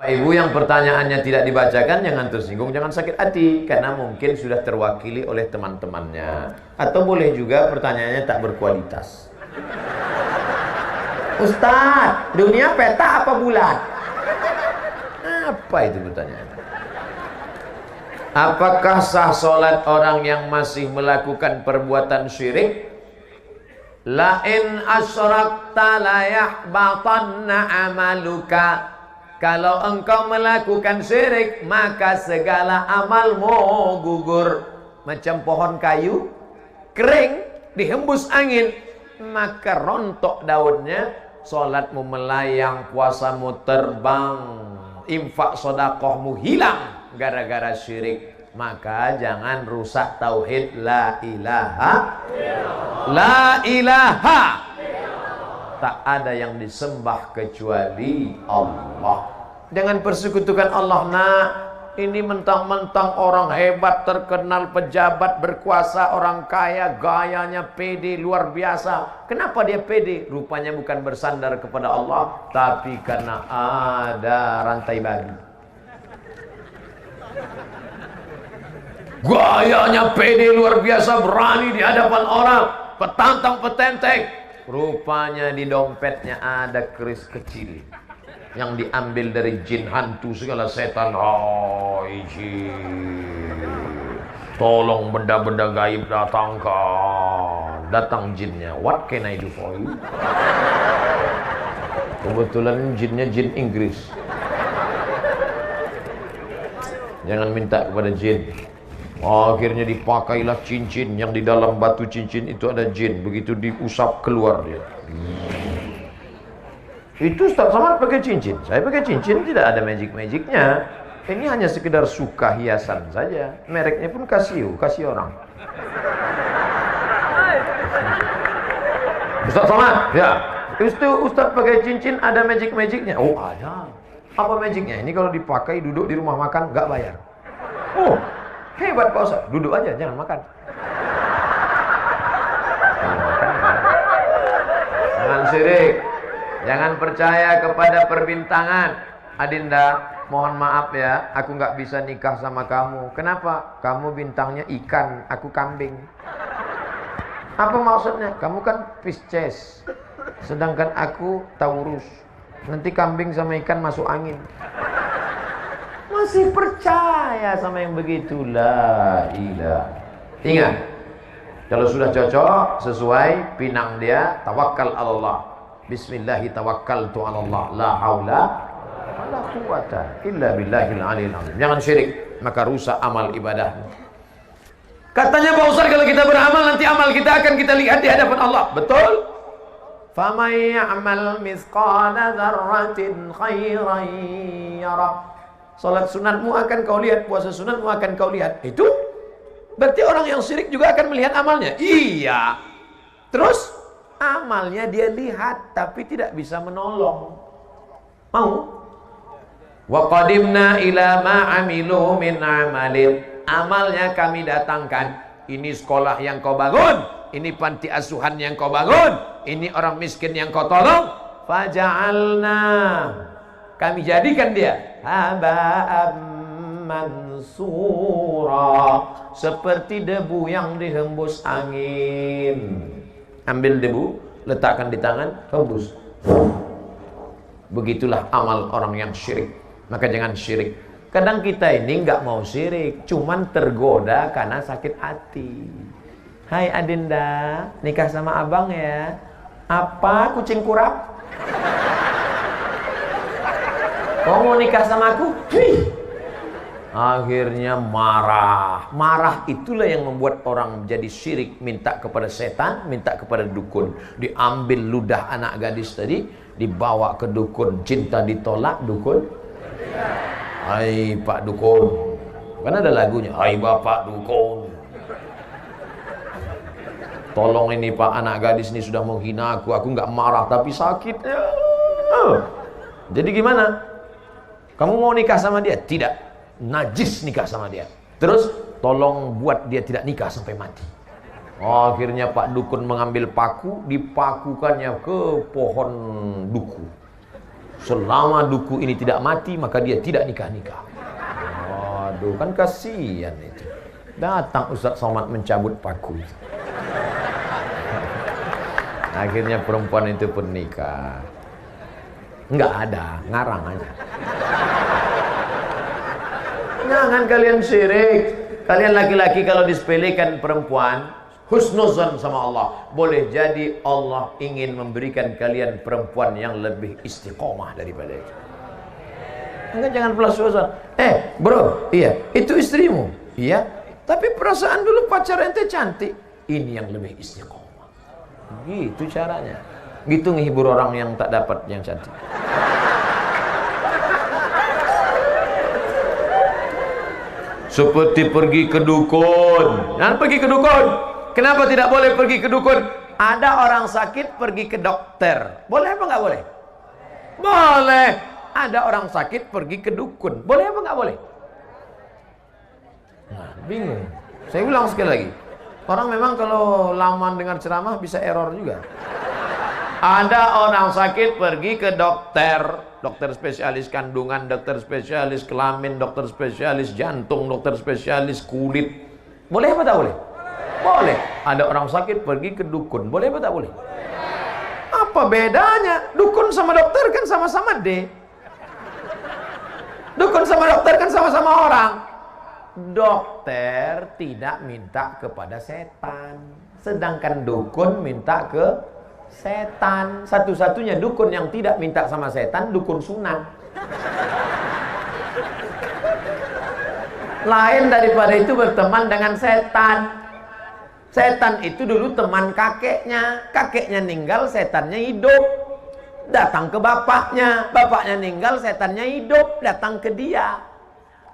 Ibu yang pertanyaannya tidak dibacakan, jangan tersinggung, jangan sakit hati, karena mungkin sudah terwakili oleh teman-temannya. Atau boleh juga pertanyaannya tak berkualitas. Ustadz, dunia peta apa bulat? Apa itu pertanyaannya? Apakah sah sholat orang yang masih melakukan perbuatan syirik? La in asyrakta la yahbatanna amaluka. Kalau engkau melakukan syirik, maka segala amalmu gugur. Macam pohon kayu kering, dihembus angin, maka rontok daunnya. Sholatmu melayang, puasamu terbang, infak sodakohmu hilang gara-gara syirik. Maka jangan rusak tauhid la ilaha la ilaha. Tak ada yang disembah kecuali Allah. Jangan persekutukan Allah, nak. Ini mentang-mentang orang hebat, terkenal, pejabat, berkuasa, orang kaya, gayanya pede luar biasa. Kenapa dia pede? Rupanya bukan bersandar kepada Allah, tapi karena ada rantai bagi. Gayanya pede luar biasa, berani di hadapan orang, petantang petenteng. Rupanya di dompetnya ada keris kecil yang diambil dari jin, hantu, segala setan. Hai jin, tolong benda-benda gaib datangkan. Datang jinnya. What can I do for you? Kebetulan jinnya jin Inggris. Jangan minta kepada jin. Akhirnya dipakailah cincin, yang di dalam batu cincin itu ada jin. Begitu diusap keluar dia. Itu Ustaz Somad pakai cincin, saya pakai cincin, tidak ada magic-magicnya. Ini hanya sekedar suka hiasan saja. Mereknya pun Casio, kasih orang. Ustaz Somad, ya. Itu Ustaz pakai cincin, ada magic-magicnya. Oh ada. Apa magicnya? Ini kalau dipakai duduk di rumah makan nggak bayar. Oh, hebat Pak Ustaz. Duduk aja, jangan makan. Jangan syirik. Jangan percaya kepada perbintangan. Adinda, mohon maaf ya, aku nggak bisa nikah sama kamu. Kenapa? Kamu bintangnya ikan, aku kambing. Apa maksudnya? Kamu kan Pisces, sedangkan aku Taurus. Nanti kambing sama ikan masuk angin. Masih percaya sama yang begitulah. Ingat, kalau sudah cocok, sesuai pinang dia, tawakal Allah. Bismillahi tawakkaltu 'ala Allah, la haula wala quwata illa billahil aliyil azim. Jangan syirik, maka rusak amal ibadahmu. Katanya Pak Ustaz, kalau kita beramal nanti amal kita akan kita lihat di hadapan Allah. Betul? Faman ya'mal mithqala dzarratin khairan yarah. Salat sunatmu akan kau lihat, puasa sunatmu akan kau lihat. Itu berarti orang yang syirik juga akan melihat amalnya. Iya. Terus amalnya dia lihat tapi tidak bisa menolong. Mau? Wa qadimna ila ma amilu min amalin. Amalnya kami datangkan. Ini sekolah yang kau bangun, ini panti asuhan yang kau bangun, ini orang miskin yang kau tolong. Faja'alna, kami jadikan dia haba'am mansura, seperti debu yang dihembus angin. Ambil debu, letakkan di tangan, hembus. Begitulah amal orang yang syirik. Maka jangan syirik. Kadang kita ini nggak mau syirik, cuman tergoda karena sakit hati. Hai Adinda, nikah sama abang ya. Apa kucing kurap? Kau mau nikah sama aku? Wih. Akhirnya marah. Marah itulah yang membuat orang menjadi syirik. Minta kepada setan, minta kepada dukun. Diambil ludah anak gadis tadi, dibawa ke dukun. Cinta ditolak, dukun. Hai Pak Dukun. Kan ada lagunya, hai Bapak Dukun. Tolong ini Pak, anak gadis ini sudah menghina aku nggak marah tapi sakit. Jadi gimana? Kamu mau nikah sama dia? Tidak. Najis nikah sama dia. Terus tolong buat dia tidak nikah sampai mati. Akhirnya Pak Dukun mengambil paku, dipakukannya ke pohon duku. Selama duku ini tidak mati, maka dia tidak nikah-nikah. Waduh, kan kasihan itu. Datang Ustaz Somad mencabut paku. Akhirnya perempuan itu pun nikah. Enggak ada, ngarang aja. Jangan kalian syirik. Kalian laki-laki kalau disepelekan perempuan, husnuzan sama Allah. Boleh jadi Allah ingin memberikan kalian perempuan yang lebih istiqomah daripada itu. Enggak, jangan pelas-pelasan. Bro, iya, itu istrimu. Iya, tapi perasaan dulu pacar ente cantik. Ini yang lebih istiqomah. Gitu caranya. Gitu ngehibur orang yang tak dapat yang cantik. Seperti pergi ke dukun. Jangan pergi ke dukun. Kenapa tidak boleh pergi ke dukun? Ada orang sakit pergi ke dokter. Boleh apa nggak boleh? Boleh. Ada orang sakit pergi ke dukun. Boleh apa nggak boleh? Nah, bingung. Saya ulang sekali lagi. Orang memang kalau lama dengar ceramah bisa error juga. Ada orang sakit pergi ke dokter. Dokter spesialis kandungan, dokter spesialis kelamin, dokter spesialis jantung, dokter spesialis kulit. Boleh apa tak boleh? Boleh. Ada orang sakit pergi ke dukun. Boleh apa tak boleh? Apa bedanya? Dukun sama dokter kan sama-sama D. Dukun sama dokter kan sama-sama orang. Dokter tidak minta kepada setan, sedangkan dukun minta ke setan. Satu-satunya dukun yang tidak minta sama setan, dukun sunan. Lain daripada itu berteman dengan setan. Setan itu dulu teman kakeknya. Kakeknya ninggal, setannya hidup. Datang ke bapaknya. Bapaknya ninggal, setannya hidup. Datang ke dia.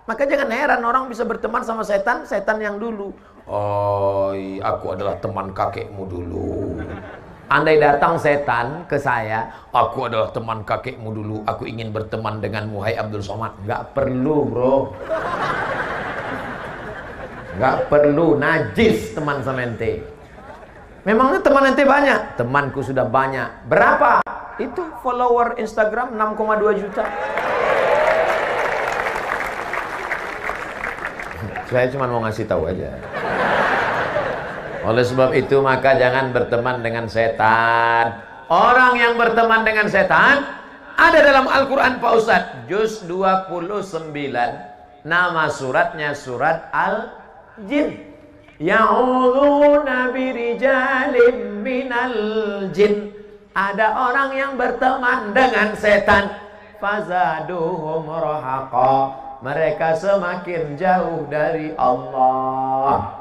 Maka jangan heran orang bisa berteman sama setan, setan yang dulu. Oh, aku adalah teman kakekmu dulu. Andai datang setan ke saya, aku adalah teman kakekmu dulu, aku ingin berteman denganmu, hai Abdul Somad. Nggak perlu, bro. Nggak perlu, najis teman sama ente. Memangnya teman ente banyak? Temanku sudah banyak. Berapa? Itu follower Instagram 6,2 juta. Saya cuma mau ngasih tahu aja. Oleh sebab itu maka jangan berteman dengan setan. Orang yang berteman dengan setan ada dalam Al-Quran Pak Ustadz, juz 29. Nama suratnya surat Al-Jin. Ya'udzuuna birijalim minal jin. Ada orang yang berteman dengan setan. Fazaduhum rahaqa. Mereka semakin jauh dari Allah.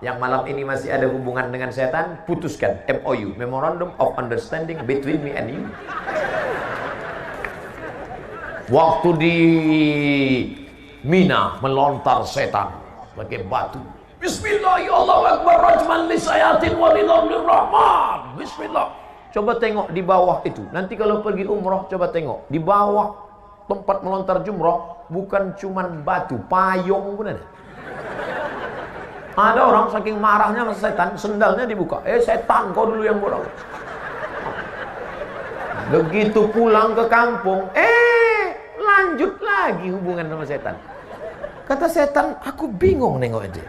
Yang malam ini masih ada hubungan dengan setan, putuskan. MOU, Memorandum of Understanding between me and you. Waktu di Mina melontar setan pakai batu. Bismillahirrahmanirrahim. Bismillah. Coba tengok di bawah itu. Nanti kalau pergi umroh coba tengok di bawah tempat melontar jumroh, bukan cuman batu, payung pun ada. Ada orang saking marahnya sama setan, sendalnya dibuka. Setan, kau dulu yang bolong. Begitu pulang ke kampung, lanjut lagi hubungan sama setan. Kata setan, aku bingung nengok aja.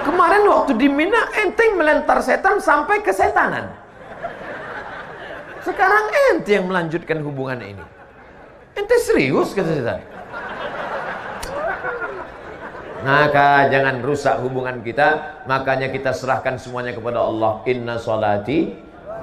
Kemarin waktu di Mina, enteng melentar setan sampai ke setanan. Sekarang ente yang melanjutkan hubungan ini. Ente serius, kata setan. Maka jangan rusak hubungan kita. Makanya kita serahkan semuanya kepada Allah. Inna salati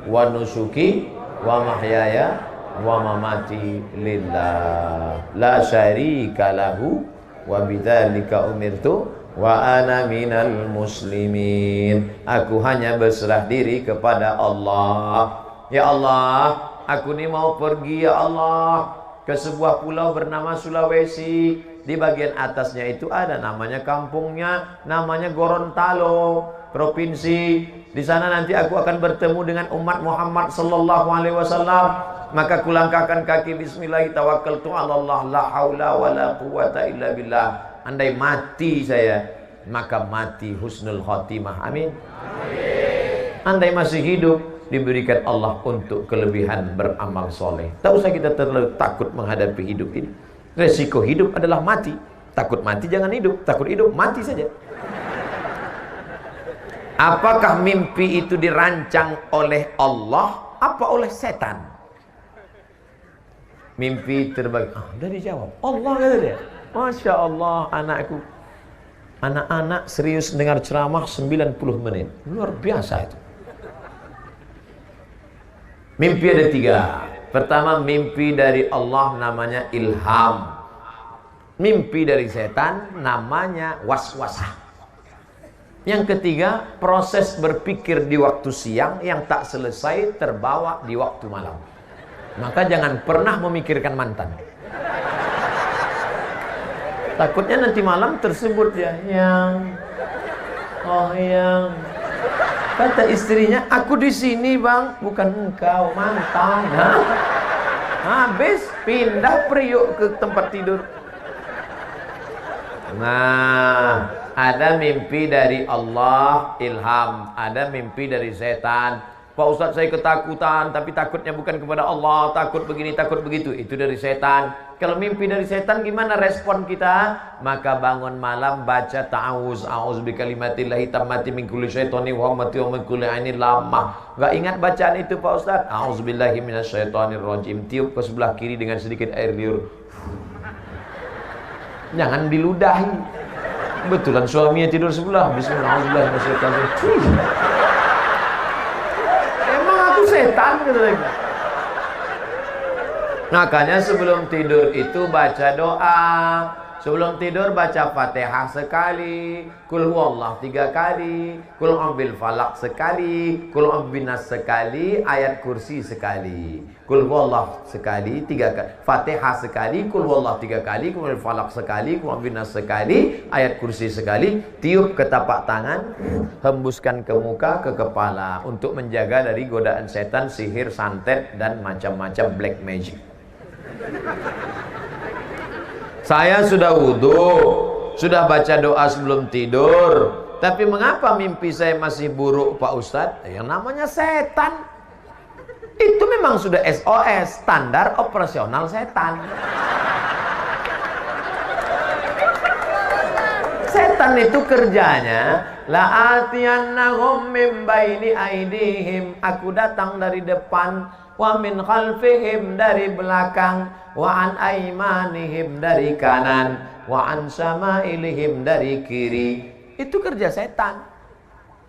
wa nusuki wa mahyaya wa mamati lillah la syarika lahu wa bidzalika umirtu wa ana minal muslimin. Aku hanya berserah diri kepada Allah. Ya Allah, aku ini mau pergi ya Allah ke sebuah pulau bernama Sulawesi. Di bagian atasnya itu ada namanya kampungnya, namanya Gorontalo, provinsi. Di sana nanti aku akan bertemu dengan umat Muhammad sallallahu alaihi wasallam. Maka kulangkahkan kaki bismillah, tawakkaltu 'ala Allah, la haula wala quwata illa billah. Andai mati saya, maka mati husnul khotimah. Amin. Andai masih hidup, diberikan Allah untuk kelebihan beramal soleh. Tak usah kita terlalu takut menghadapi hidup ini. Resiko hidup adalah mati. Takut mati jangan hidup, takut hidup mati saja. Apakah mimpi itu dirancang oleh Allah apa oleh setan? Mimpi terbagi. Udah dijawab. Allah kata dia. Masya Allah anakku. Anak-anak serius dengar ceramah 90 menit. Luar biasa itu. Mimpi ada 3. Pertama, mimpi dari Allah namanya ilham. Mimpi dari setan namanya waswasah. Yang ketiga, proses berpikir di waktu siang yang tak selesai terbawa di waktu malam. Maka jangan pernah memikirkan mantan. Takutnya nanti malam tersebut ya, yang kata istrinya, aku di sini bang, bukan engkau, mantan. Habis pindah priuk ke tempat tidur. Nah, ada mimpi dari Allah, ilham. Ada mimpi dari setan. Pak Ustadz saya ketakutan, tapi takutnya bukan kepada Allah, takut begini, takut begitu. Itu dari setan. Kalau mimpi dari setan gimana respon kita? Maka bangun malam baca ta'awuz, a'udzu bikalimatillahi tammati min kulli syaitani wa hammati wa min kulli ainin lamah. Enggak ingat bacaan itu Pak Ustadz? A'udzubillahi minasyaitonir rajim. Tiup ke sebelah kiri dengan sedikit air liur. Jangan diludahi. Betulan suaminya tidur sebelah. Bismillahirrahmanirrahim. Emang aku setan gitu lagi. Makanya sebelum tidur itu baca doa. Sebelum tidur baca Fatihah sekali, Qul huwallah 3 kali, Qul a'udzu falaq sekali, Qul a'udzu binas sekali, ayat kursi sekali. Qul huwallah sekali 3 kali, Fatihah sekali, Qul huwallah 3 kali, Qul a'udzu falaq sekali, Qul a'udzu binas sekali, ayat kursi sekali. Tiup ke tapak tangan, hembuskan ke muka, ke kepala untuk menjaga dari godaan setan, sihir, santet dan macam-macam black magic. Saya sudah wudhu, sudah baca doa sebelum tidur, tapi mengapa mimpi saya masih buruk Pak Ustadz? Yang namanya setan. Itu memang sudah SOS, standar operasional setan. Setan itu kerjanya la'atiyannahum min baini aidihim, aku datang dari depan, wa min khalfihim dari belakang, wa an aimanihim dari kanan, wa an samailihim dari kiri. Itu kerja setan.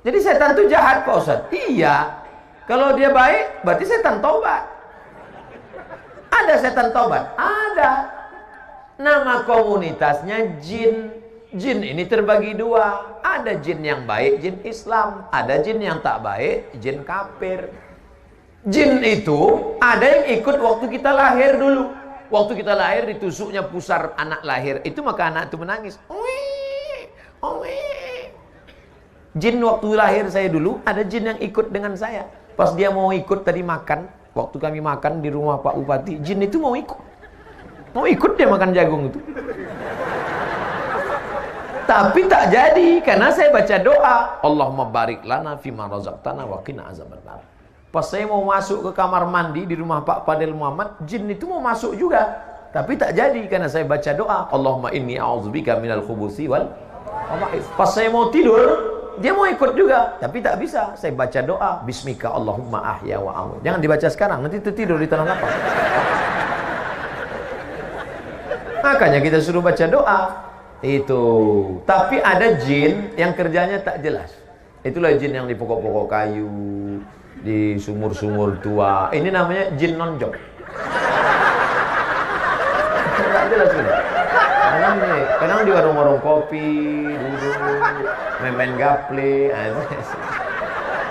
Jadi setan itu jahat Pak Ustaz? Iya. Kalau dia baik berarti setan tobat. Ada setan tobat? Ada. Nama komunitasnya jin. Jin ini terbagi 2. Ada jin yang baik, jin Islam. Ada jin yang tak baik, jin kafir. Jin itu ada yang ikut waktu kita lahir dulu. Waktu kita lahir ditusuknya pusar anak lahir. Itu maka anak itu menangis. Jin waktu lahir saya dulu, ada jin yang ikut dengan saya. Pas dia mau ikut tadi makan, waktu kami makan di rumah Pak Bupati, jin itu mau ikut. Mau ikut dia makan jagung itu. Tapi tak jadi karena saya baca doa, Allahumma barik lana fima razaqtana wa qina azabannar. Pas saya mau masuk ke kamar mandi di rumah Pak Fadil Muhammad, jin itu mau masuk juga. Tapi tak jadi karena saya baca doa, Allahumma inni a'udzubika minal khubuthi wal khaba'ith. Pas saya mau tidur, dia mau ikut juga, tapi tak bisa. Saya baca doa, bismika Allahumma ahya wa amut. Jangan dibaca sekarang, nanti tertidur di tanah lapang. Makanya kita suruh baca doa. Itu. Tapi ada jin yang kerjanya tak jelas. Itulah jin yang di pokok-pokok kayu, di sumur-sumur tua. Ini namanya jin nonjok. Tak jelas kan? Kadang di warung-warung kopi, duduk, main-main gaple.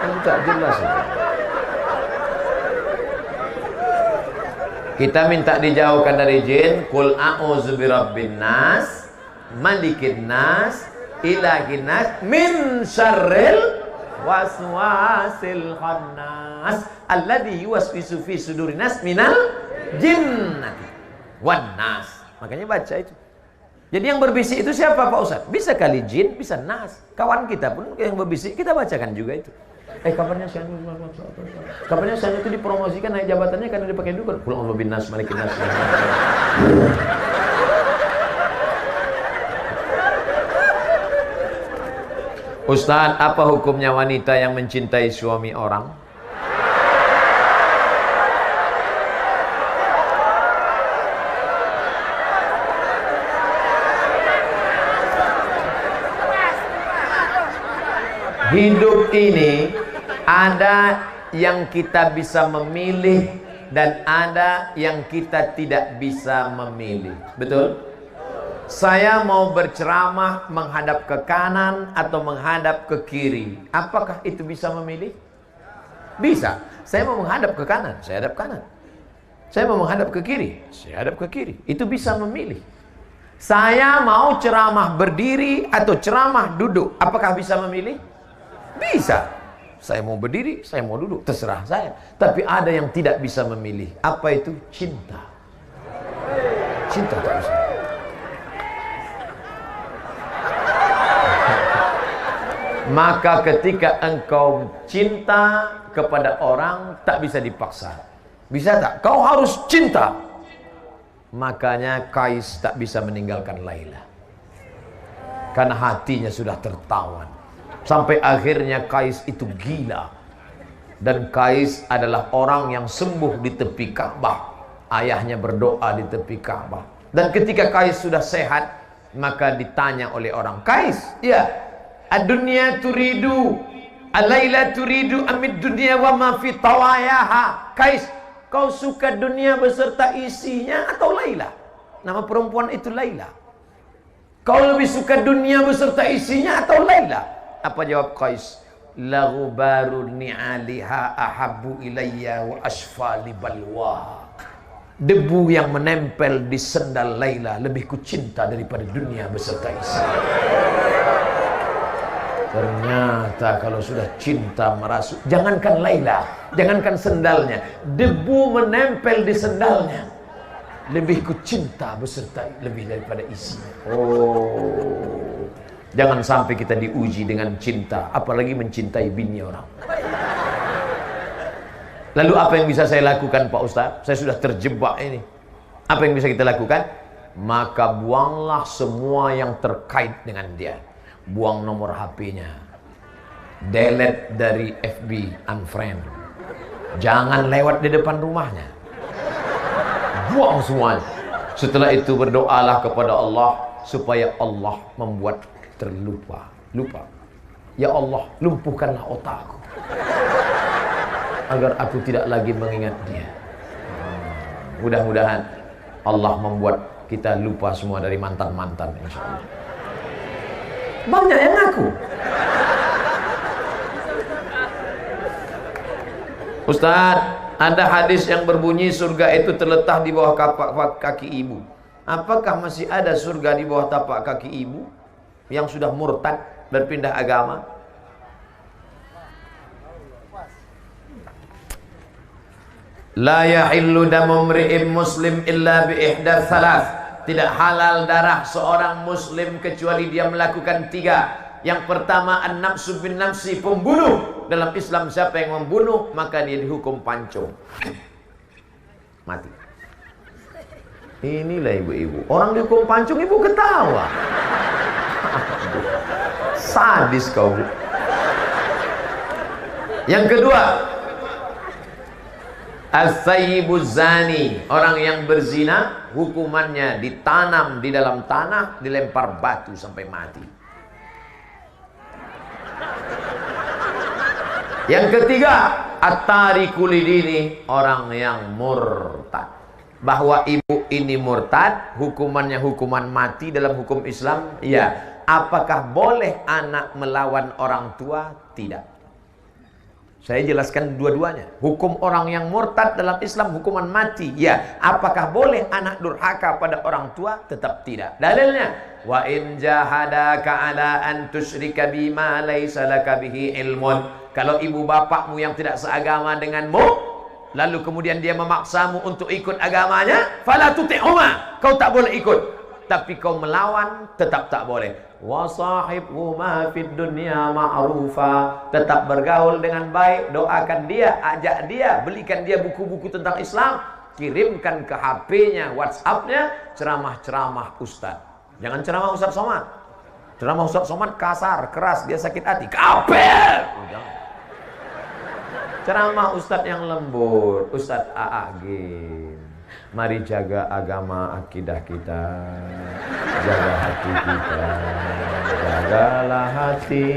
Itu tak jelas. Kita minta dijauhkan dari jin. Qul a'udzu birabbin nas, malikin nas, ilahin nas, min syarril waswasil khannas alladzi yuwaswisu fi sudurin nas minal jinnati wan nas. Makanya baca itu. Jadi yang berbisik itu siapa Pak Ustaz? Bisa kali jin, bisa nas. Kawan kita pun yang berbisik kita bacakan juga itu. Kabarnya si Anu, kabarnya si Anu itu dipromosikan naik jabatannya karena dia pakai dukun. Qul a'udzu binnas malikin nas. Ustaz, apa hukumnya wanita yang mencintai suami orang? Hidup ini ada yang kita bisa memilih dan ada yang kita tidak bisa memilih. Betul? Saya mau berceramah menghadap ke kanan atau menghadap ke kiri. Apakah itu bisa memilih? Bisa. Saya mau menghadap ke kanan, saya hadap kanan. Saya mau menghadap ke kiri, saya hadap ke kiri. Itu bisa memilih. Saya mau ceramah berdiri atau ceramah duduk. Apakah bisa memilih? Bisa. Saya mau berdiri, saya mau duduk, terserah saya. Tapi ada yang tidak bisa memilih. Apa itu? Cinta. Cinta tak bisa. Maka ketika engkau cinta kepada orang, tak bisa dipaksa. Bisa tak? Kau harus cinta. Makanya Kais tak bisa meninggalkan Laila. Karena hatinya sudah tertawan. Sampai akhirnya Kais itu gila. Dan Kais adalah orang yang sembuh di tepi Ka'bah. Ayahnya berdoa di tepi Ka'bah. Dan ketika Kais sudah sehat, maka ditanya oleh orang, Kais, ya, ad-dunya turidu, al-laila turidu amid dunya wa ma fi tawayaha. Kais, kau suka dunia beserta isinya atau Laila? Nama perempuan itu Laila. Kau lebih suka dunia beserta isinya atau Laila? Apa jawab Qais? Laghubaru ni'aliha ahabbu ilayya wa asfali balwa. Debu yang menempel di sendal Laila lebih ku cinta daripada dunia beserta isi. Ternyata kalau sudah cinta merasuk, jangankan Laila, jangankan sendalnya, debu menempel di sendalnya lebih ku cinta beserta lebih daripada isinya. Oh, jangan sampai kita diuji dengan cinta, apalagi mencintai bini orang. Lalu apa yang bisa saya lakukan Pak Ustaz? Saya sudah terjebak ini. Apa yang bisa kita lakukan? Maka buanglah semua yang terkait dengan dia. Buang nomor HP-nya. Delete dari FB, unfriend. Jangan lewat di depan rumahnya. Buang semuanya. Setelah itu berdoalah kepada Allah supaya Allah membuat terlupa. Lupa. Ya Allah, lumpuhkanlah otakku agar aku tidak lagi mengingat dia. Mudah-mudahan Allah membuat kita lupa semua dari mantan-mantan, insya Allah. Banyak yang ngaku. Ustaz, ada hadis yang berbunyi surga itu terletak di bawah tapak kaki ibu. Apakah masih ada surga di bawah tapak kaki ibu yang sudah murtad berpindah agama? La yahillu damu mri'in muslim illa bi ihda thalath. Tidak halal darah seorang muslim kecuali dia melakukan 3. Yang pertama, an-nafsu bin nafsi, pembunuh. Dalam Islam siapa yang membunuh maka dia dihukum pancung, mati. Inilah ibu-ibu, orang dihukum pancung ibu ketawa. Sadis kau. Yang kedua, as-sayyibuz zani, orang yang berzina, hukumannya ditanam di dalam tanah, dilempar batu sampai mati. Yang ketiga, at-tariku lidini, orang yang murtad. Bahwa ibu ini murtad, hukumannya hukuman mati dalam hukum Islam. Ya. Apakah boleh anak melawan orang tua? Tidak. Saya jelaskan dua-duanya. Hukum orang yang murtad dalam Islam hukuman mati. Ya. Apakah boleh anak durhaka pada orang tua? Tetap tidak. Dalilnya, wa in jahadaka ala an tusyrika bima laysa laka bihi ilmun. Kalau ibu bapakmu yang tidak seagama denganmu, lalu kemudian dia memaksamu untuk ikut agamanya, fala tuti'huma, kau tak boleh ikut. tapi kau melawan, tetap tak boleh. Wa sahibhuma fid dunya ma'rufa, tetap bergaul dengan baik, doakan dia, ajak dia, belikan dia buku-buku tentang Islam, kirimkan ke HP-nya, WhatsApp-nya, ceramah-ceramah Ustaz. Jangan ceramah Ustaz Somad. Ceramah Ustaz Somad kasar, keras, dia sakit hati. Kafir. Ceramah Ustaz yang lembut, Ustaz AAG. Mari jaga agama akidah kita, jaga hati kita, jagalah hati,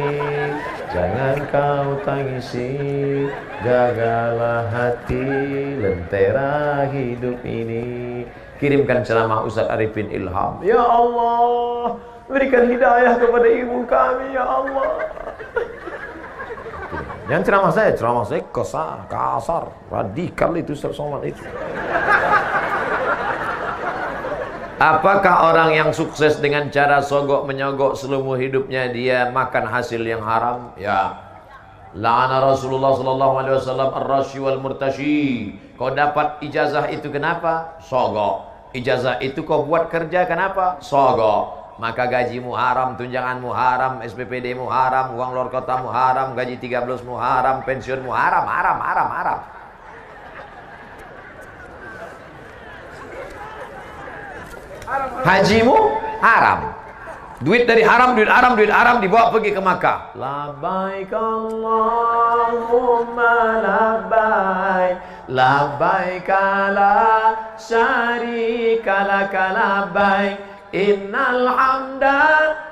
jangan kau tangisi, jagalah hati, lentera hidup ini. Kirimkan ceramah Ustaz Arifin Ilham. Ya Allah, berikan hidayah kepada ibu kami, ya Allah. Jangan ceramah saya kasar, radikal itu Ustaz Somad itu. Apakah orang yang sukses dengan cara sogok menyogok seluruh hidupnya dia makan hasil yang haram? Ya. La'ana Rasulullah sallallahu alaihi wasallam ar-rashi wal murtashi. Kau dapat ijazah itu kenapa? Sogok. Ijazah itu kau buat kerja kenapa? Sogok. Maka gajimu haram, tunjanganmu haram, SPPD-mu haram, uang luar kotamu haram, gaji 13-mu haram, pensiunmu haram. Hajimu haram. Duit dari haram dibawa pergi ke Makkah. Labbaik Allahumma labbaik, labbaik la syarika lak labbaik, innal hamda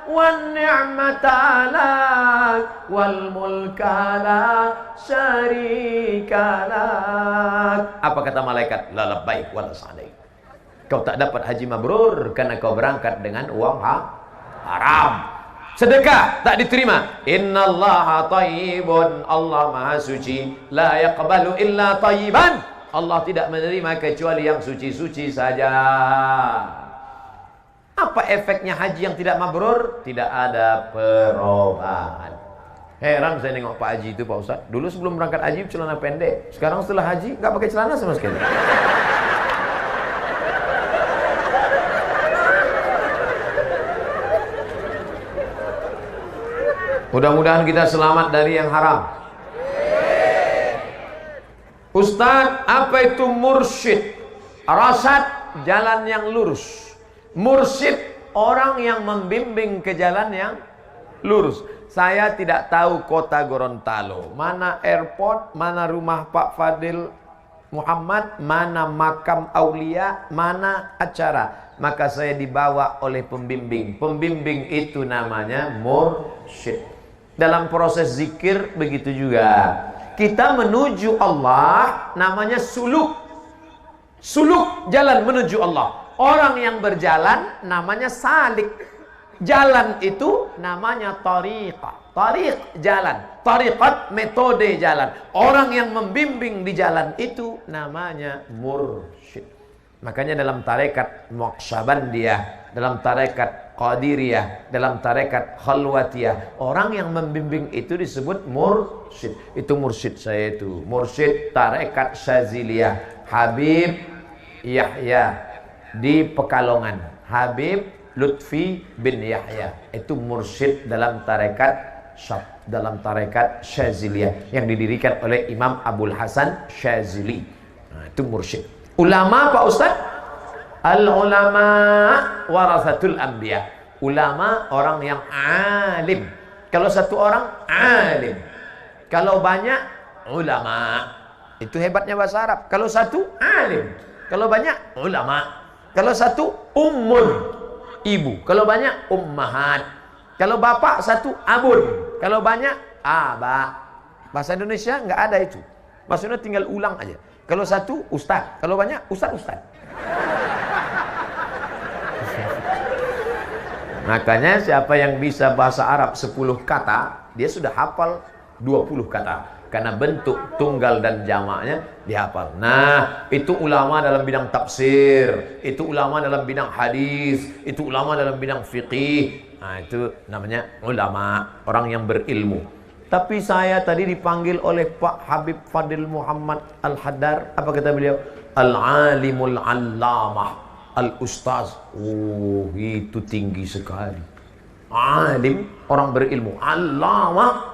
wan ni'mata lak wal mulka la syarika lak. Apa kata malaikat? La labbaik wa la sa'daik. Kau tak dapat haji mabrur karena kau berangkat dengan uang haram. Sedekah tak diterima. Innallaha thayyibun, Allah maha suci. La yaqbalu illa thayyiban, Allah tidak menerima kecuali yang suci-suci saja. Apa efeknya haji yang tidak mabrur? Tidak ada perubahan. Heran saya nengok Pak Haji itu, Pak Ustaz. Dulu sebelum berangkat haji celana pendek, sekarang setelah haji nggak pakai celana sama sekali. Mudah-mudahan kita selamat dari yang haram. Ustaz, apa itu mursyid? Rasad, jalan yang lurus. Mursyid, orang yang membimbing ke jalan yang lurus. Saya tidak tahu kota Gorontalo, mana airport, mana rumah Pak Fadil Muhammad, mana makam aulia, mana acara. Maka saya dibawa oleh pembimbing. Pembimbing itu namanya mursyid. Dalam proses zikir begitu juga. Kita menuju Allah namanya suluk. Suluk, jalan menuju Allah. Orang yang berjalan namanya salik. Jalan itu namanya tariqah. Tariq, jalan. Tariqat, metode jalan. Orang yang membimbing di jalan itu namanya mursyid. Makanya dalam tarekat Naqsyabandiyah, dalam tarekat Qadiriyah, dalam tarekat Khalwatiyah, orang yang membimbing itu disebut mursyid. Itu mursyid saya itu. Mursyid tarekat Syaziliyah, Habib Yahya di Pekalongan. Habib Lutfi bin Yahya. Itu mursyid dalam tarekat Syaziliyah yang didirikan oleh Imam Abul Hasan Syazili. Nah, itu mursyid. Ulama Pak Ustaz? Al-ulama warasatul anbiya. Ulama orang yang alim. Kalau satu orang alim, kalau banyak ulama. Itu hebatnya bahasa Arab. Kalau satu alim, kalau banyak ulama. Kalau satu ummun, ibu. Kalau banyak ummahat. Kalau bapak satu abun. Kalau banyak aba. Bahasa Indonesia nggak ada itu. Maksudnya tinggal ulang aja. Kalau satu ustaz, kalau banyak ustaz. Makanya siapa yang bisa bahasa Arab 10 kata, dia sudah hafal 20 kata. Karena bentuk tunggal dan jamaknya dihafal. Nah, itu ulama dalam bidang tafsir, itu ulama dalam bidang hadis, itu ulama dalam bidang fiqih. Nah, itu namanya ulama, orang yang berilmu. Tapi saya tadi dipanggil oleh Pak Habib Fadil Muhammad Al-Haddar. Apa kata beliau? Al-alimul allamah. Al-ustaz, oh itu tinggi sekali. Alim, orang berilmu. Alama,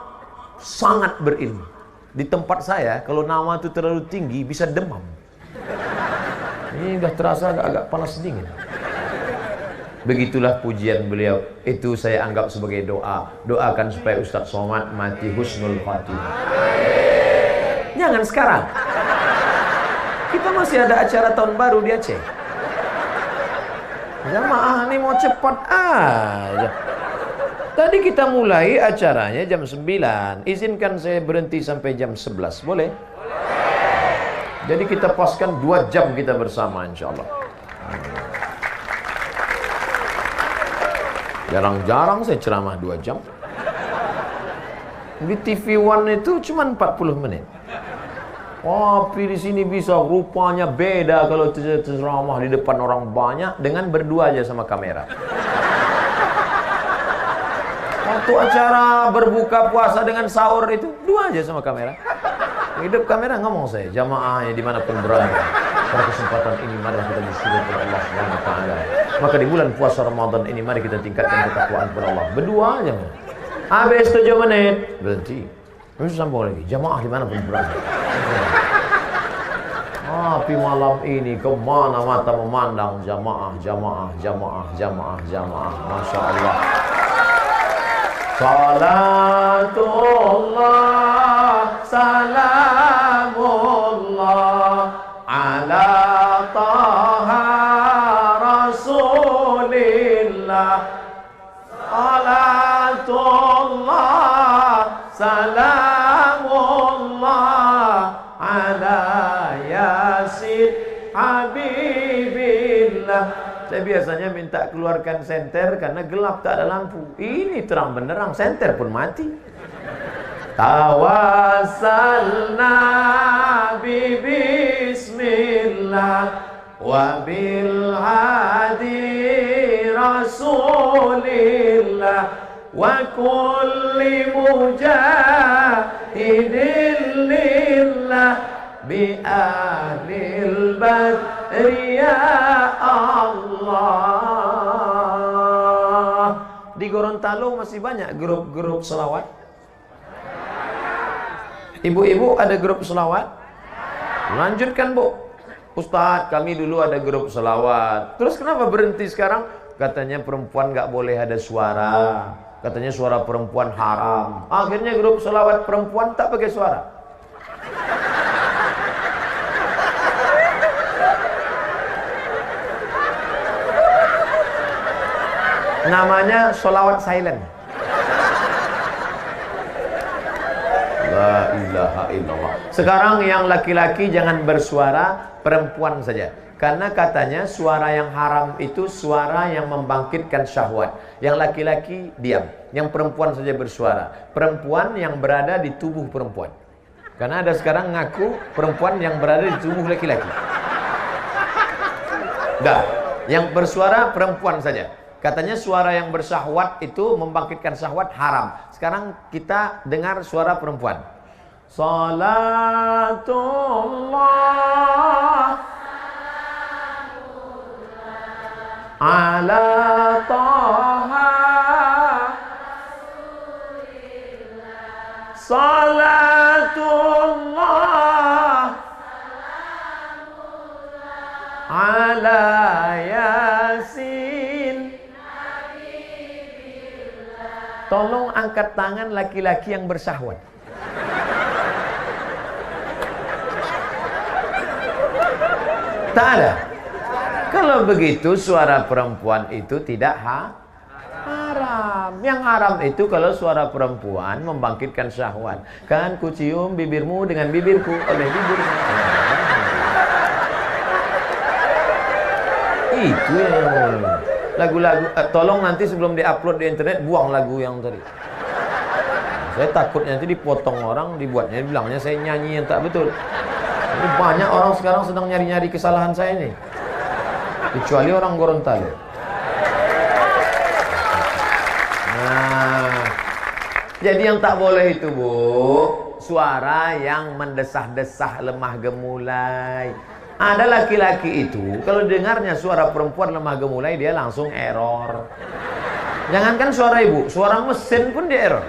sangat berilmu. Di tempat saya, kalau nama itu terlalu tinggi, bisa demam. Ini udah terasa agak panas dingin. Begitulah pujian beliau. Itu saya anggap sebagai doa. Doakan supaya Ustaz Somad mati husnul khatimah. Jangan sekarang. Kita masih ada acara tahun baru di Aceh. Jamaah ini mau cepat aja. Tadi kita mulai acaranya jam 9. Izinkan saya berhenti sampai jam 11. Boleh? Jadi kita paskan 2 jam kita bersama insya Allah. Jarang-jarang saya ceramah 2 jam. Di TV One itu cuma 40 menit. Tapi di sini bisa rupanya beda kalau ceramah di depan orang banyak dengan berdua aja sama kamera. Waktu acara berbuka puasa dengan sahur itu 2 aja sama kamera. Hidup kamera ngomong saya, jamaah dimanapun berada. Pada kesempatan ini mari kita bersyukur kepada Allah Subhanahu wa taala. Maka di bulan puasa Ramadan ini mari kita tingkatkan ketakwaan kepada Allah. Berdua aja. Habis 7 menit berhenti. Terus sambung lagi. Jamaah dimanapun berada. Tapi malam ini kemana mata memandang jamaah, jamaah, jamaah, jamaah, jamaah. Masya Allah. Salatullah, salamullah ala taha rasulillah. Salatullah, salamullah ala yasin habibillah. Saya biasanya minta keluarkan senter karena gelap tak ada lampu. Ini terang benderang, senter pun mati. Tawassalna bi bismillah wa bil hadi rasulillah wa kulli mujahidin lillah bi ahlil badri ya Allah. Di Gorontalo masih banyak grup-grup selawat. Ibu-ibu ada grup selawat? Lanjutkan Bu. Ustadz kami dulu ada grup selawat. Terus kenapa berhenti sekarang? Katanya perempuan gak boleh ada suara. Katanya suara perempuan haram. Akhirnya grup selawat perempuan tak pakai suara. Namanya solawat silent. La ilaha illallah. Sekarang yang laki-laki jangan bersuara, perempuan saja. Karena katanya suara yang haram itu suara yang membangkitkan syahwat. Yang laki-laki diam, yang perempuan saja bersuara. Perempuan yang berada di tubuh perempuan. Karena ada sekarang ngaku perempuan yang berada di tubuh laki-laki. Enggak, yang bersuara perempuan saja. Katanya suara yang bersyahwat itu membangkitkan syahwat haram. Sekarang kita dengar suara perempuan. Salatullah ala taha salatullah ala yasin. Tolong angkat tangan laki-laki yang bersyahwat. Tak ada. Kalau begitu suara perempuan itu tidak haram. Yang haram itu kalau suara perempuan membangkitkan syahwat. Kan ku cium bibirmu dengan bibirku oleh bibirmu. Itu yang lagu-lagu, tolong nanti sebelum diupload di internet buang lagu yang tadi. Saya takut nanti dipotong orang, dibuatnya, bilangnya saya nyanyi yang tak betul. Jadi banyak orang sekarang sedang nyari-nyari kesalahan saya ini. Kecuali orang Gorontalo. Nah, jadi yang tak boleh itu Bu, suara yang mendesah-desah lemah gemulai. Ada laki-laki itu kalau dengarnya suara perempuan lemah gemulai dia langsung error. Jangankan suara ibu, suara mesin pun dia error.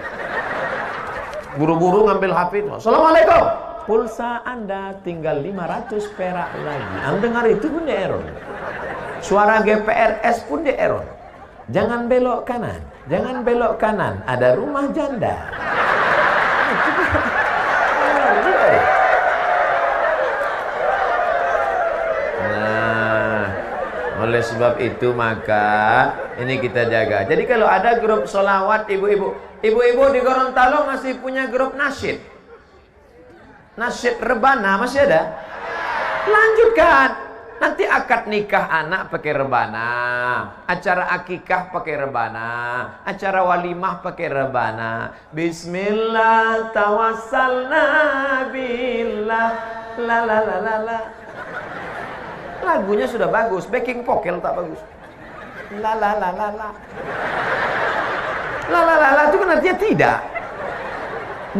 Buru-buru ngambil HP itu. Assalamualaikum. Pulsa Anda tinggal 500 perak lagi. Anda dengar itu pun dia error. Suara GPRS pun dia error. Jangan belok kanan. Jangan belok kanan. Ada rumah janda. Nah, oleh sebab itu maka ini kita jaga. Jadi kalau ada grup solawat ibu-ibu di Gorontalo masih punya grup nasyid. Nasyid rebana masih ada? Lanjutkan. Nanti akad nikah anak pakai rebana, acara akikah pakai rebana, acara walimah pakai rebana. Bismillah tawassalna billah la la la la la. Lagunya sudah bagus, backing vocal tak bagus. La la la la la. La la la la itu kan artinya tidak.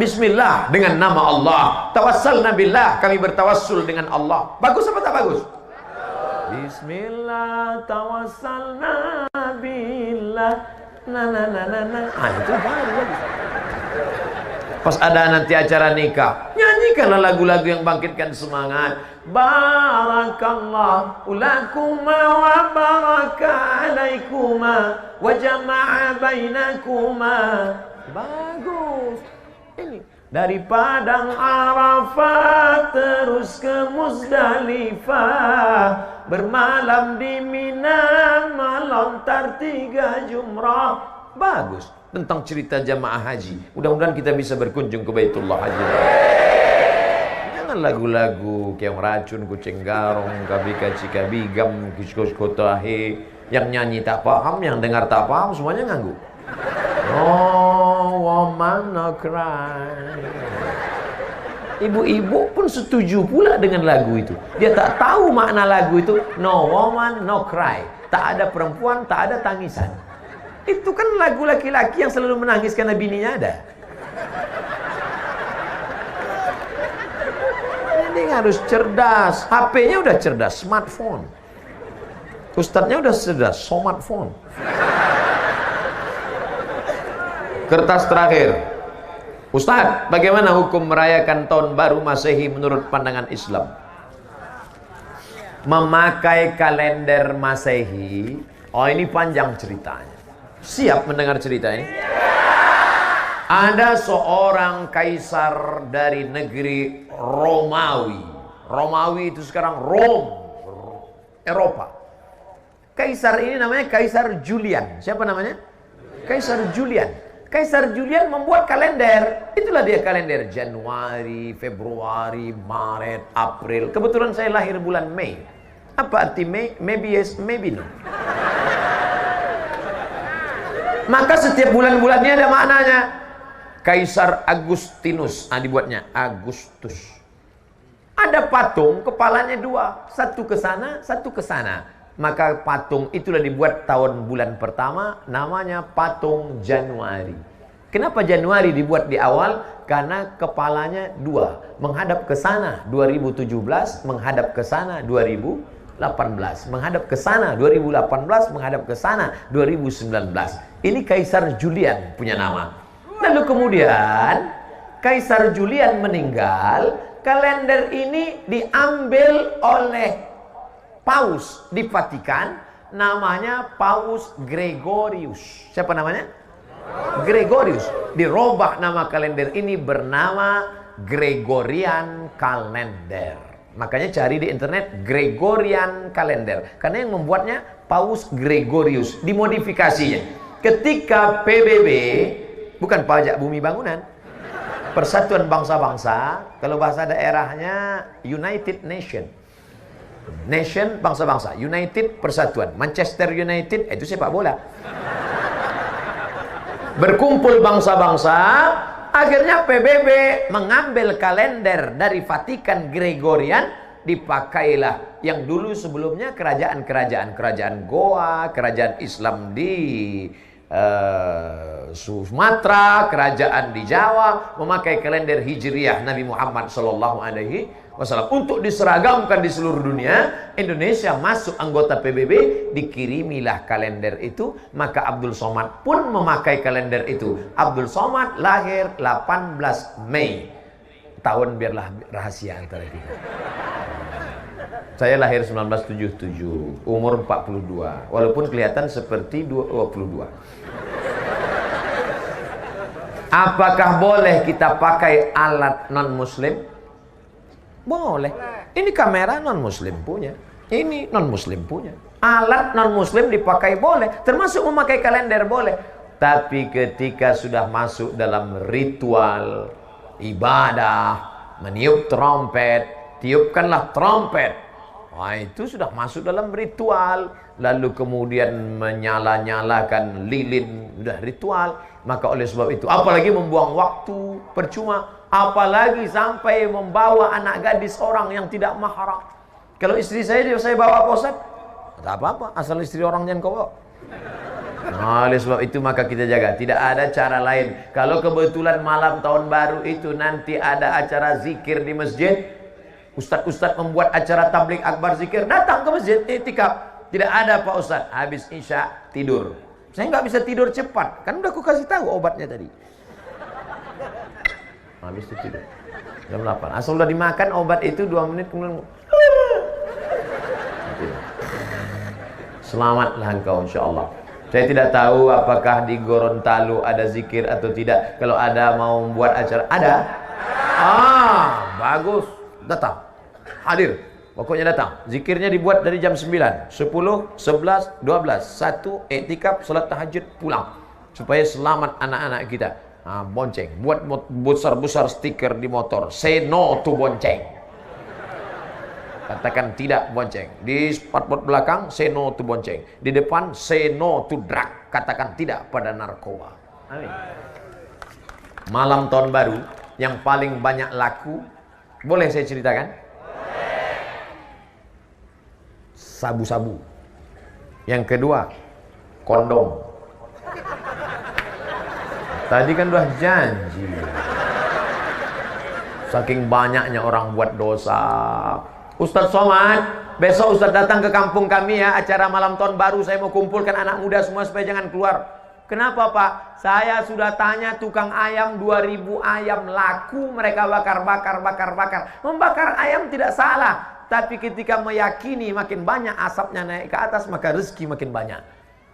Bismillah dengan nama Allah. Tawassalna billah, kami bertawassul dengan Allah. Bagus apa tak bagus? Bismillah tawassalna billah na na na na na. Itu baru lagi. Pas ada nanti acara nikah, nyanyikanlah lagu-lagu yang bangkitkan semangat. Barakallahu lakuma wa baraka alaikuma wa jama'a bainakuma. Bagus. Ini dari Padang Arafat terus ke Muzdalifah, bermalam di Mina, melontar 3 jumrah. Bagus. Tentang cerita jamaah haji. Mudah-mudahan kita bisa berkunjung ke Baitullah Haji. Jangan lagu-lagu kayak racun, kucing garong, kabika cikabigam, kiskoskotahe. Yang nyanyi tak paham, yang dengar tak paham, semuanya nganggu. Oh, woman no cry. Ibu-ibu pun setuju pula dengan lagu itu. Dia tak tahu makna lagu itu. No woman no cry. Tak ada perempuan, tak ada tangisan. Itu kan lagu laki-laki yang selalu menangis karena bininya ada. Ini harus cerdas. HP-nya udah cerdas, smartphone. Ustadznya udah cerdas, smartphone. Kertas terakhir. Ustadz, bagaimana hukum merayakan tahun baru Masehi menurut pandangan Islam? Memakai kalender Masehi. Oh, ini panjang ceritanya. Siap mendengar cerita ini? Ada seorang kaisar dari negeri Romawi. Romawi itu sekarang Rome, Eropa. Kaisar ini namanya Kaisar Julian. Siapa namanya? Kaisar Julian. Kaisar Julian membuat kalender. Itulah dia kalender Januari, Februari, Maret, April. Kebetulan saya lahir bulan Mei. Apa arti Mei? Maybe yes, maybe no. Maka setiap bulan-bulannya ada maknanya. Kaisar Agustinus, dibuatnya Agustus. Ada patung, kepalanya 2, satu ke sana, satu ke sana. Maka patung itulah dibuat tahun bulan pertama, namanya patung Januari. Kenapa Januari dibuat di awal? Karena kepalanya 2, menghadap ke sana 2017, menghadap ke sana 2018, menghadap ke sana 2018, menghadap ke sana 2019. Ini Kaisar Julian punya nama. Lalu kemudian Kaisar Julian meninggal, kalender ini diambil oleh Paus di Vatikan, namanya Paus Gregorius. Siapa namanya? Gregorius. Dirubah nama kalender ini bernama Gregorian Calendar. Makanya cari di internet Gregorian Calendar. Karena yang membuatnya Paus Gregorius. Dimodifikasinya. Ketika PBB, bukan Pajak Bumi Bangunan, Persatuan Bangsa-Bangsa, kalau bahasa daerahnya United Nation. Nation, bangsa-bangsa. United, persatuan. Manchester United, itu sepak bola. Berkumpul bangsa-bangsa, akhirnya PBB mengambil kalender dari Vatikan Gregorian, dipakailah yang dulu sebelumnya kerajaan Goa, kerajaan Islam di Sumatera, kerajaan di Jawa memakai kalender Hijriah Nabi Muhammad sallallahu alaihi wasallam. Untuk diseragamkan di seluruh dunia, Indonesia masuk anggota PBB, dikirimilah kalender itu, maka Abdul Somad pun memakai kalender itu. Abdul Somad lahir 18 Mei. Tahun biarlah rahasia antara kita. Saya lahir 1977, umur 42, walaupun kelihatan seperti 22. Apakah boleh kita pakai alat non-muslim? Boleh. Ini kamera non-muslim punya. Ini non-muslim punya. Alat non-muslim dipakai boleh. Termasuk memakai kalender boleh. Tapi ketika sudah masuk dalam ritual, ibadah, meniup trompet, tiupkanlah trompet. Wah, itu sudah masuk dalam ritual. Lalu kemudian menyala-nyalakan lilin, sudah ritual. Maka oleh sebab itu, apalagi membuang waktu percuma, apalagi sampai membawa anak gadis orang yang tidak mahram. Kalau istri saya bawa apa Ustaz? Tak apa-apa, asal istri orang jangan kau bawa. Nah, oleh sebab itu maka kita jaga. Tidak ada cara lain. Kalau kebetulan malam tahun baru itu nanti ada acara zikir di masjid, ustaz-ustaz membuat acara tabligh akbar zikir, datang ke masjid, iktikaf. Tidak ada Pak Ustaz, habis isya tidur. Saya nggak bisa tidur cepat, kan udah aku kasih tahu obatnya tadi. Habis itu tidur jam 8. Asal udah dimakan obat itu 2 menit kemudian selamatlah engkau insyaallah. Saya tidak tahu apakah di Gorontalo ada zikir atau tidak. Kalau ada mau membuat acara, ada? Bagus. Datang. Hadir. Pokoknya datang. Zikirnya dibuat dari jam 9, 10, 11, 12. 1 iktikaf, salat tahajud, pulang. Supaya selamat anak-anak kita. Bonceng. Buat besar-besar stiker di motor. Say no to bonceng. Katakan tidak bonceng. Di spotboard belakang, say no to bonceng. Di depan, say no to drug. Katakan tidak pada narkoba. Amin. Malam tahun baru yang paling banyak laku, boleh saya ceritakan? Sabu-sabu. Yang kedua, kondom. Tadi kan udah janji. Saking banyaknya orang buat dosa. Ustaz Somad, besok Ustaz datang ke kampung kami ya, acara malam tahun baru, saya mau kumpulkan anak muda semua supaya jangan keluar. Kenapa Pak? Saya sudah tanya tukang ayam, 2000 ayam laku, mereka bakar. Membakar ayam tidak salah, tapi ketika meyakini makin banyak asapnya naik ke atas, maka rezeki makin banyak.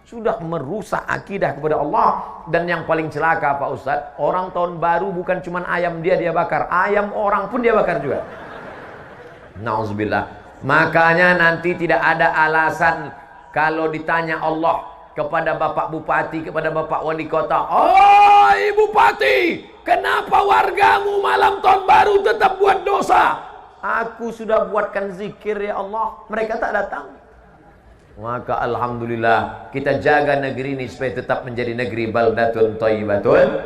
Sudah merusak akidah kepada Allah. Dan yang paling celaka Pak Ustadz, orang tahun baru bukan cuma ayam dia bakar, ayam orang pun dia bakar juga. Nauzubillah. Makanya nanti tidak ada alasan kalau ditanya Allah kepada Bapak Bupati, kepada Bapak Wali Kota, "Oh Bupati, kenapa wargamu malam tahun baru tetap buat dosa?" Aku sudah buatkan zikir ya Allah, mereka tak datang. Maka alhamdulillah kita jaga negeri ini supaya tetap menjadi negeri baldatun thayyibatun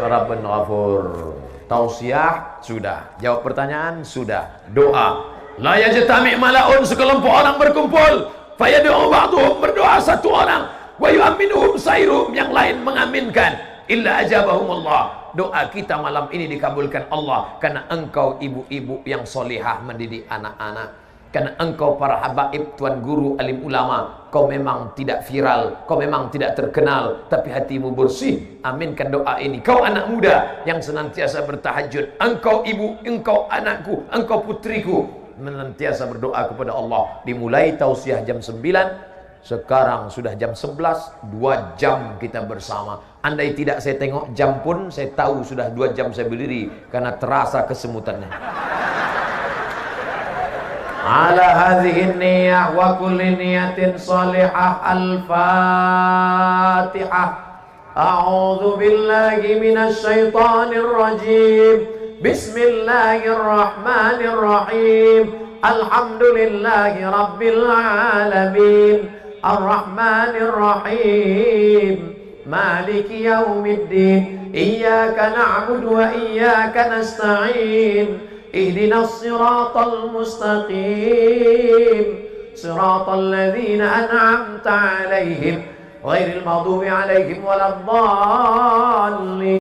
rabbun ghafur. Tausiah sudah, jawab pertanyaan sudah, doa. La yajtami' mala'un, sekelompok orang berkumpul, fayad'u ba'dhum, berdoa satu orang, wa yu'minuhum sairuhum, yang lain mengaminkan, illa ajabahumullah. Doa kita malam ini dikabulkan Allah karena engkau ibu-ibu yang solihah mendidik anak-anak, karena engkau para habaib, tuan guru, alim ulama, kau memang tidak viral, kau memang tidak terkenal, tapi hatimu bersih. Aminkan doa ini. Kau anak muda yang senantiasa bertahajud, engkau ibu, engkau anakku, engkau putriku, menantiasa berdoa kepada Allah. Dimulai tausiah jam 9, sekarang sudah jam 11, 2 jam kita bersama. Andai tidak saya tengok jam pun, saya tahu sudah 2 jam saya berdiri, karena terasa kesemutannya. Ala hadhihi niyah wa kulli niyatin salihah. Al-Fatihah. A'udzu billahi minasy syaithanir rajim. Bismillahirrahmanirrahim. Alhamdulillahi rabbil alamin. Ar-Rahmanir Rahim. Maliki yaumiddin. Iyyaka na'budu wa iyyaka nasta'in. Ihdinas siratal mustaqim. Siratal ladzina an'amta 'alaihim ghairil maghdubi alaihim waladdallin.